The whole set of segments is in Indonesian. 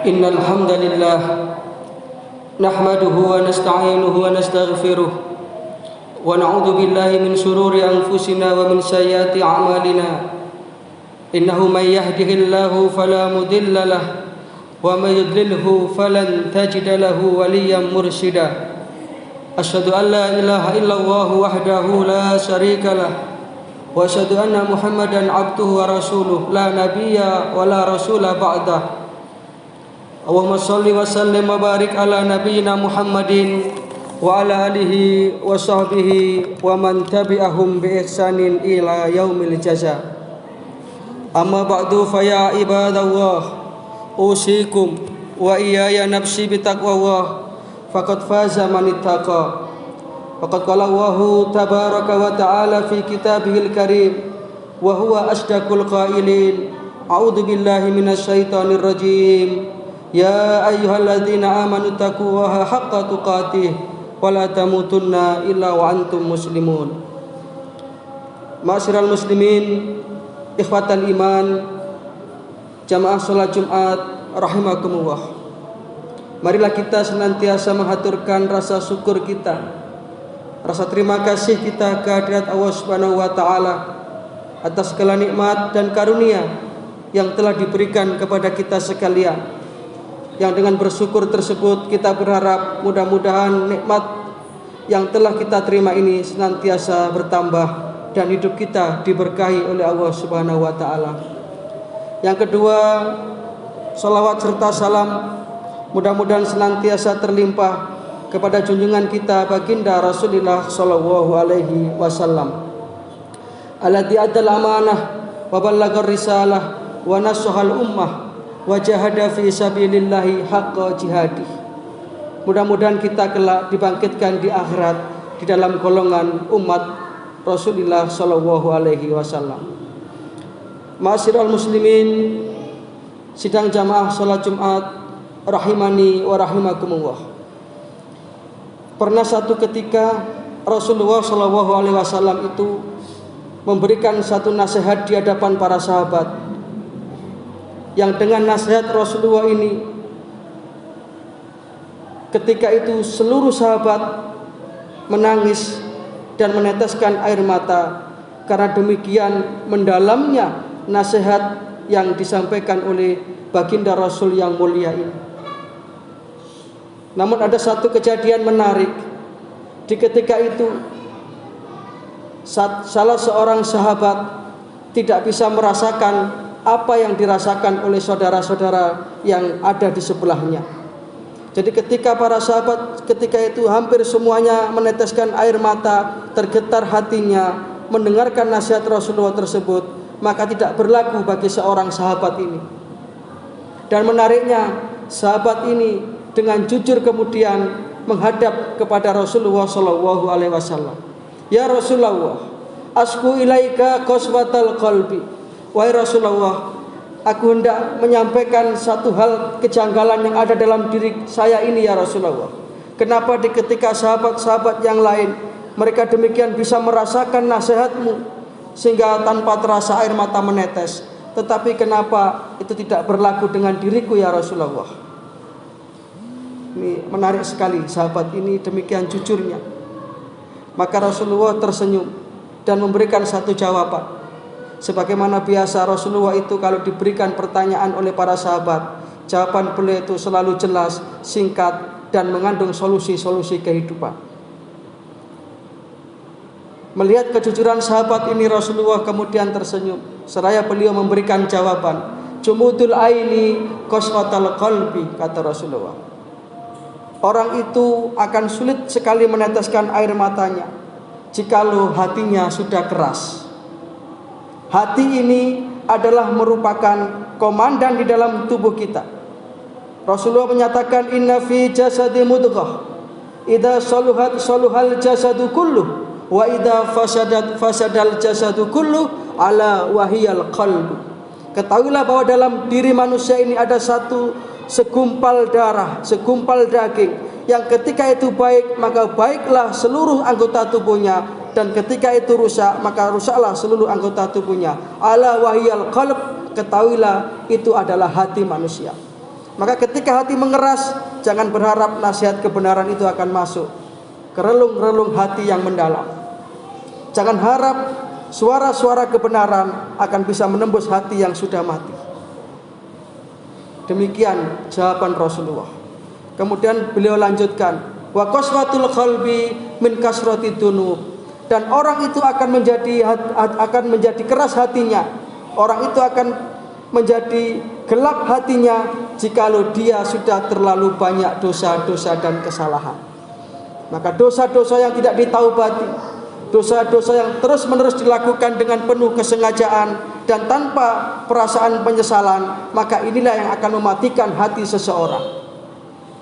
إن الحمد لله نحمده ونستعينه ونستغفره ونعوذ بالله من شرور أنفسنا ومن سيئات أعمالنا إنه من يهده الله فلا مضل له ومن يضلله فلن تجد له وليا مرشدا أشهد أن لا إله إلا الله وحده لا شريك له وأشهد أن محمدا عبده ورسوله لا نبي ولا رسول بعده اللهم صل وسلم وبارك على نبينا محمد وعلى آله وصحبه ومن تبعهم بإحسان إلى يوم الجزاء أما بعد فيا عباد الله أوصيكم وإياي نفسي بتقوى الله فقد فاز من اتقى وقد قال الله تبارك وتعالى في كتابه الكريم وهو أصدق القائلين أعوذ بالله من الشيطان الرجيم يا أيها الذين آمنوا اتقوا الله حق تقاته ولا تموتن إلا وأنتم مسلمون. Ma'asyiral muslimin, ikhwatal iman, jamaah salat Jumat rahimakumullah. Marilah kita senantiasa mengaturkan rasa syukur kita, rasa terima kasih kita kehadirat Allah Subhanahu wa taala atas segala nikmat dan karunia yang telah diberikan kepada kita sekalian. Yang dengan bersyukur tersebut kita berharap mudah-mudahan nikmat yang telah kita terima ini senantiasa bertambah dan hidup kita diberkahi oleh Allah Subhanahu wa taala. Yang kedua, salawat serta salam mudah-mudahan senantiasa terlimpah kepada junjungan kita baginda Rasulullah sallallahu alaihi wasallam. Alladzi adal amanah wa ballagar risalah wa nasahal ummah wa jahada fi sabilillahi haqqa jihadih. Mudah-mudahan kita kelak dibangkitkan di akhirat di dalam golongan umat Rasulullah sallallahu alaihi wasallam. Ma'asyiral muslimin, sidang jamaah salat Jumat rahimani wa rahimakumullah. Pernah satu ketika Rasulullah sallallahu alaihi wasallam itu memberikan satu nasihat di hadapan para sahabat, yang dengan nasihat Rasulullah ini ketika itu seluruh sahabat menangis dan meneteskan air mata karena demikian mendalamnya nasihat yang disampaikan oleh baginda Rasul yang mulia ini. Namun ada satu kejadian menarik. Di ketika itu salah seorang sahabat tidak bisa merasakan apa yang dirasakan oleh saudara-saudara yang ada di sebelahnya. Jadi ketika para sahabat ketika itu hampir semuanya meneteskan air mata, tergetar hatinya mendengarkan nasihat Rasulullah tersebut, maka tidak berlaku bagi seorang sahabat ini. Dan menariknya, sahabat ini dengan jujur kemudian menghadap kepada Rasulullah sallallahu alaihi wasallam. Ya Rasulullah, asku ilaika qaswatal qalbi. Wahai Rasulullah, aku hendak menyampaikan satu hal kejanggalan yang ada dalam diri saya ini ya Rasulullah. Kenapa di ketika sahabat-sahabat yang lain mereka demikian bisa merasakan nasihatmu sehingga tanpa terasa air mata menetes, tetapi kenapa itu tidak berlaku dengan diriku ya Rasulullah? Ini menarik sekali, sahabat ini demikian jujurnya. Maka Rasulullah tersenyum dan memberikan satu jawaban. Sebagaimana biasa Rasulullah itu kalau diberikan pertanyaan oleh para sahabat, jawaban beliau itu selalu jelas, singkat, dan mengandung solusi-solusi kehidupan. Melihat kejujuran sahabat ini, Rasulullah kemudian tersenyum seraya beliau memberikan jawaban. Jumudul aini qaswatal qalbi, kata Rasulullah. Orang itu akan sulit sekali meneteskan air matanya jikalau hatinya sudah keras. Hati ini adalah merupakan komandan di dalam tubuh kita. Rasulullah menyatakan inna fi jasadi mudghah idza saluhat saluhal jasadu kullu wa idza fasadat fasadal jasadu kullu ala wahiyal qalbu. Ketahuilah bahwa dalam diri manusia ini ada satu segumpal darah, segumpal daging yang ketika itu baik maka baiklah seluruh anggota tubuhnya, dan ketika itu rusak maka rusaklah seluruh anggota tubuhnya. Ala wahiyal qalb, ketahuilah itu adalah hati manusia. Maka ketika hati mengeras, jangan berharap nasihat kebenaran itu akan masuk ke relung-relung hati yang mendalam. Jangan harap suara-suara kebenaran akan bisa menembus hati yang sudah mati. Demikian jawaban Rasulullah. Kemudian beliau lanjutkan, wa qaswatul qalbi min kasrati dunub. Dan orang itu akan menjadi keras hatinya. Orang itu akan menjadi gelap hatinya jikalau dia sudah terlalu banyak dosa-dosa dan kesalahan. Maka dosa-dosa yang tidak ditaubati, dosa-dosa yang terus-menerus dilakukan dengan penuh kesengajaan dan tanpa perasaan penyesalan, maka inilah yang akan mematikan hati seseorang.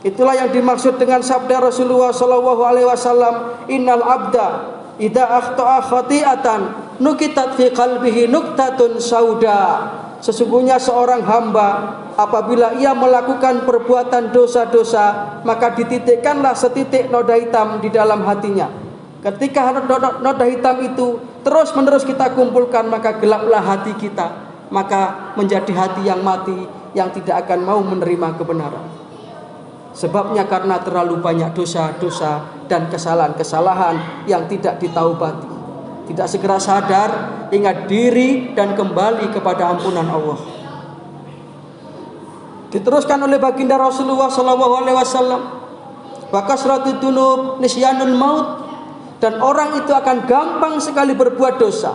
Itulah yang dimaksud dengan sabda Rasulullah SAW, innal abda idza akhta'a khati'atan nukitat fi qalbihi nuktatun sauda. Sesungguhnya seorang hamba apabila ia melakukan perbuatan dosa-dosa, maka dititikkanlah setitik noda hitam di dalam hatinya. Ketika noda hitam itu terus-menerus kita kumpulkan, maka gelaplah hati kita, maka menjadi hati yang mati, yang tidak akan mau menerima kebenaran. Sebabnya karena terlalu banyak dosa-dosa dan kesalahan-kesalahan yang tidak ditaubati. Tidak segera sadar, ingat diri dan kembali kepada ampunan Allah. Diteruskan oleh baginda Rasulullah SAW, wa kasratud dunub nisyanul maut. Dan orang itu akan gampang sekali berbuat dosa.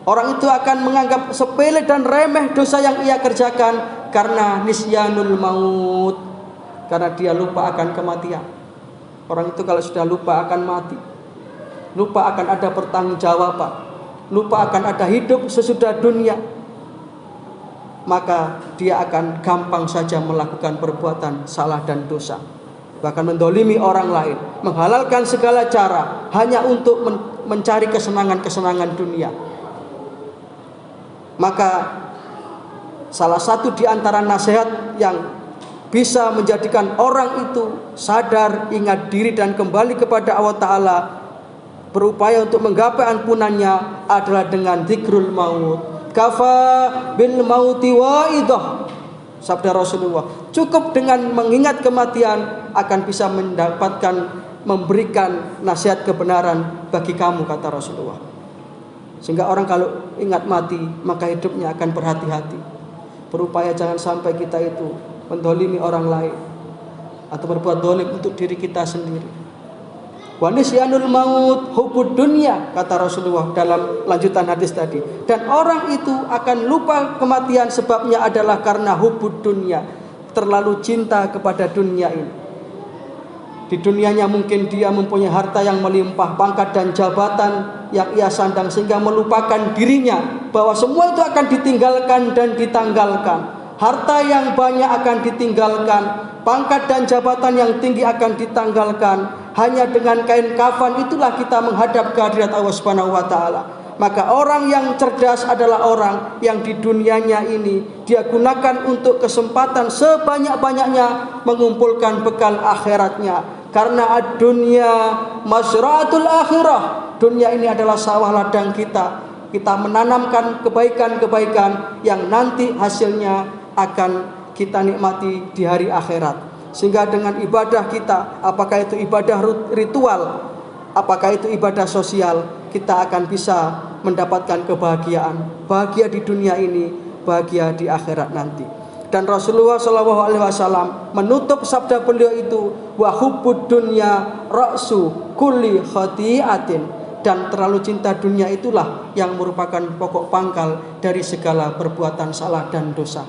Orang itu akan menganggap sepele dan remeh dosa yang ia kerjakan karena nisyanul maut, karena dia lupa akan kematian. Orang itu kalau sudah lupa akan mati, lupa akan ada pertanggungjawaban, lupa akan ada hidup sesudah dunia, maka dia akan gampang saja melakukan perbuatan salah dan dosa, bahkan mendolimi orang lain, menghalalkan segala cara hanya untuk mencari kesenangan-kesenangan dunia. Maka salah satu di antara nasihat yang bisa menjadikan orang itu sadar, ingat diri dan kembali kepada Allah Ta'ala, berupaya untuk menggapai ampunannya adalah dengan zikrul maut. Kafa bil mauti waidah, sabda Rasulullah. Cukup dengan mengingat kematian akan bisa memberikan nasihat kebenaran bagi kamu, kata Rasulullah. Sehingga orang kalau ingat mati, maka hidupnya akan berhati-hati, berupaya jangan sampai kita itu mendolimi orang lain atau berbuat dolim untuk diri kita sendiri. Wa nisyanul maut hubbud dunya, kata Rasulullah dalam lanjutan hadis tadi. Dan orang itu akan lupa kematian sebabnya adalah karena hubbud dunya, terlalu cinta kepada dunia ini. Di dunianya mungkin dia mempunyai harta yang melimpah, pangkat dan jabatan yang ia sandang, sehingga melupakan dirinya bahwa semua itu akan ditinggalkan dan ditanggalkan. Harta yang banyak akan ditinggalkan, pangkat dan jabatan yang tinggi akan ditanggalkan. Hanya dengan kain kafan itulah kita menghadap ke hadirat Allah Subhanahu wa taala. Maka orang yang cerdas adalah orang yang di dunianya ini dia gunakan untuk kesempatan sebanyak-banyaknya mengumpulkan bekal akhiratnya. Karena dunia masra'atul akhirah. Dunia ini adalah sawah ladang kita. Kita menanamkan kebaikan-kebaikan yang nanti hasilnya akan kita nikmati di hari akhirat. Sehingga dengan ibadah kita, apakah itu ibadah ritual, apakah itu ibadah sosial, kita akan bisa mendapatkan kebahagiaan. Bahagia di dunia ini, bahagia di akhirat nanti. Dan Rasulullah SAW menutup sabda beliau itu, wa hubbud dunya ra'su kulli khati'atin. Dan terlalu cinta dunia itulah yang merupakan pokok pangkal dari segala perbuatan salah dan dosa.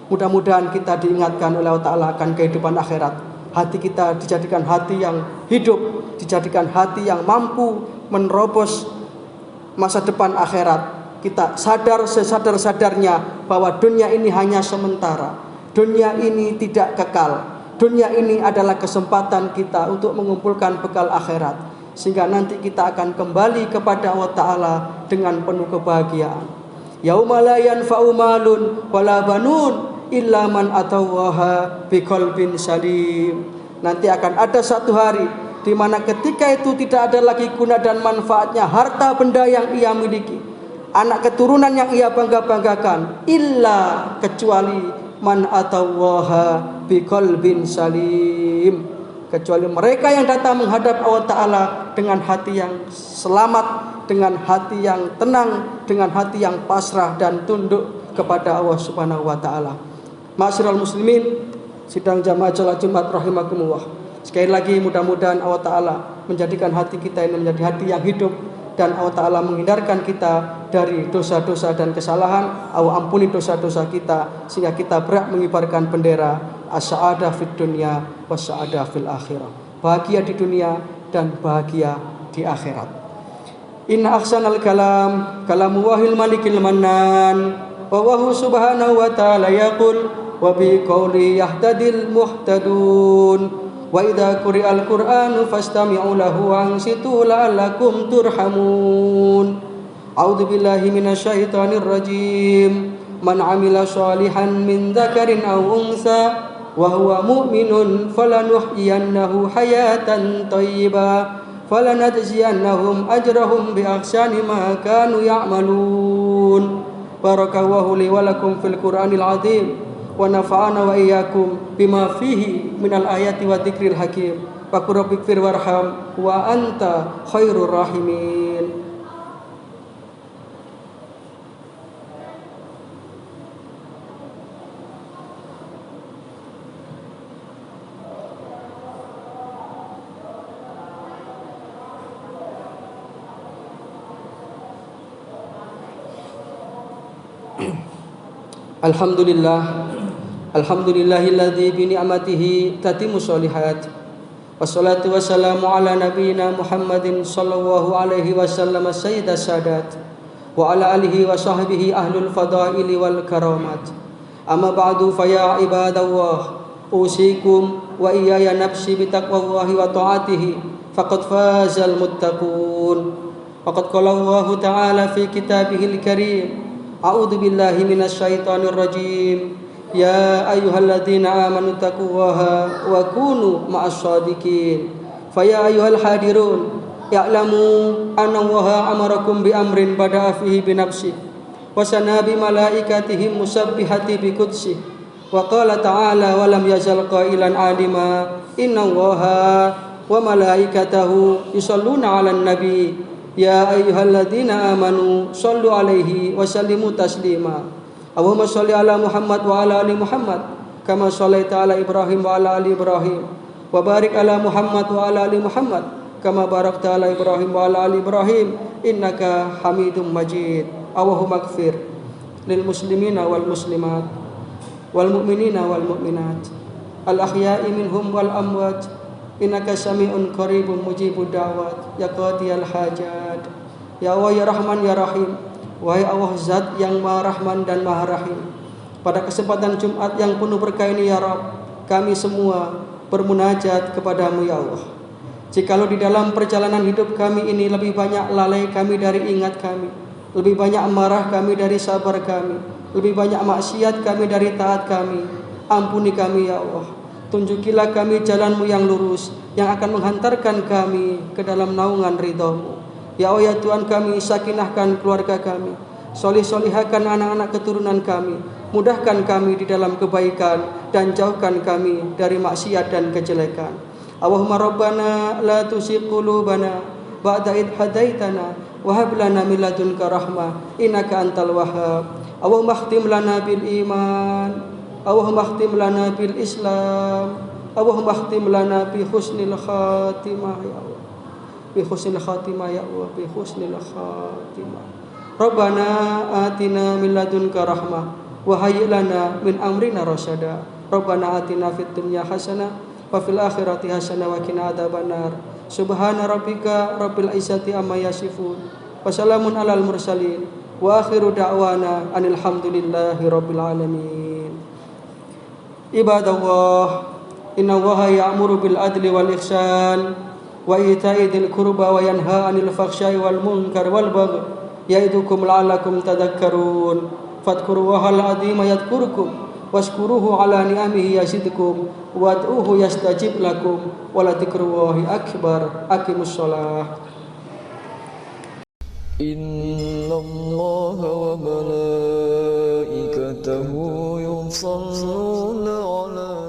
Mudah-mudahan kita diingatkan oleh Allah Ta'ala akan kehidupan akhirat. Hati kita dijadikan hati yang hidup, dijadikan hati yang mampu menerobos masa depan akhirat. Kita sadar sesadar-sadarnya bahwa dunia ini hanya sementara. Dunia ini tidak kekal. Dunia ini adalah kesempatan kita untuk mengumpulkan bekal akhirat. Sehingga nanti kita akan kembali kepada Allah Ta'ala dengan penuh kebahagiaan. Yauma la yanfa'u malun wala banun illa man atallaha biqalbin salim. Nanti akan ada satu hari di mana ketika itu tidak ada lagi guna dan manfaatnya harta benda yang ia miliki, anak keturunan yang ia bangga-banggakan, illa kecuali man atallaha biqalbin salim, kecuali mereka yang datang menghadap Allah Ta'ala dengan hati yang selamat, dengan hati yang tenang, dengan hati yang pasrah dan tunduk kepada Allah Subhanahu wa Ta'ala. Ma'asyiral muslimin, sidang jamaah salat Jumat rahimakumullah. Sekali lagi mudah-mudahan Allah Ta'ala menjadikan hati kita ini menjadi hati yang hidup, dan Allah Ta'ala menghindarkan kita dari dosa-dosa dan kesalahan. Allah ampuni dosa-dosa kita sehingga kita berhak mengibarkan bendera as-sa'adah fid dunya was-sa'adah fil akhirah, bahagia di dunia dan bahagia di akhirat. Inna ahsanal kalam kalamu wahil malikil mannan, wa wahu subhanahu wa ta'ala yaqul wa bi qawli yahtadil muhtadun, wa idza quri'al qur'anu fastami'u lahu ansitu la'allakum turhamun. A'udzu billahi minasyaitonir rajim. Man 'amila shalihan min dzakarin aw unsa wa huwa mu'minun falanuhyiyannahu hayatan thayyibah falanajziyannahum ajrahum bi ahsani ma kanu ya'malun. Barakallahu li wa lakum fil Qur'anil 'azim wa nafa'ana wa iyyakum bima fihi minal ayati wa dzikril hakim. Wa qur rabbighfir warham wa anta khairur rahimin. Alhamdulillahilladzi bi ni'matihi tatimmu sholihat. Wassalatu wassalamu ala nabiyyina Muhammadin sallallahu alaihi wasallam sayyidas sadat wa ala alihi wa sahbihi ahlul fadaili wal karamat. Amma ba'du fa ya ibadallah, usikum wa iyaya nafsi bi taqwallahi wa ta'atihi faqad fazal muttaqun. Faqad qala Allah ta'ala fi kitabihil karim, a'udzu billahi minasyaitonir rajim. Ya ayyuhalladzina amanu taqullaha wa kunu ma'as shadiqin. Fa ya ayyuhal hadirun ya'lamu anna Allaha amarakum bi amrin bada'a fihi bi nafsihi wa sana bi malaikatihi musabbihati bi qudsihi wa qala ta'ala wa lam yazal qailan alima inna Allaha wa malaikatahu yusholluna 'alan nabi. Ya ayyuhalladzina amanu shallu 'alaihi wa sallimu taslima. Allahumma shalli ala Muhammad wa ala ali Muhammad kama shallaita ala Ibrahim wa ala ali Ibrahim, wa barik ala Muhammad wa ala ali Muhammad kama barakta ala Ibrahim wa ala ali Ibrahim innaka Hamidum Majid. Allahumma ighfir lil muslimina wal muslimat wal mu'minina wal mu'minat al ahya'i minhum wal amwat innaka sami'un qaribun mujibud da'wat ya qadiyal hajat. Ya Allah ya Rahman ya Rahim, wahai Allah Zat yang Maha Rahman dan Maha Rahim, pada kesempatan Jumat yang penuh berkah ini ya Rabb, kami semua bermunajat kepadamu ya Allah. Jikalau di dalam perjalanan hidup kami ini lebih banyak lalai kami dari ingat kami, lebih banyak marah kami dari sabar kami, lebih banyak maksiat kami dari taat kami, ampuni kami ya Allah. Tunjukilah kami jalanmu yang lurus, yang akan menghantarkan kami ke dalam naungan ridhamu. Ya Allah ya Tuhan kami, sakinahkan keluarga kami, solih-solihkan anak-anak keturunan kami, mudahkan kami di dalam kebaikan dan jauhkan kami dari maksiat dan kejelekan. Allahumma rabbana la tuzigh qulubana ba'da idh hadaitana wa hab lana min ladunka rahmah innaka antal wahhab. Allahumma khtim lana bil iman, Allahumma khtim lana bil Islam, Allahumma khtim lana bi husnil khatimah ya Allah. Bi husnil khatimah ya Allah, bi husnil khatimah. Rabbana atina min ladunka rahmah wa hayyi lana min amrina rasyada. Rabbana atina fid dunya hasanah wa fil akhirati hasanah wa qina adzabannar. Subhana rabbika rabbil izzati amma yasifun wa salamun alal mursalin wa akhiru da'wana anil hamdulillahi rabbil alamin. Ibadallah, inna Allaha ya'muru bil adli wal ihsan wa ita'i dzil qurba wa yanha 'anil fakhsya'i wal munkar wal baghi ya'idukum la'allakum tadhakkarun. Fadhkurullahal 'azima yadhkurukum washkuruhu 'ala ni'amihi yazidkum wad'uhu yastajib lakum wa la dzikrullahi akbar. Aqimus shalah. Innallaha wa malaikatahu يصلون على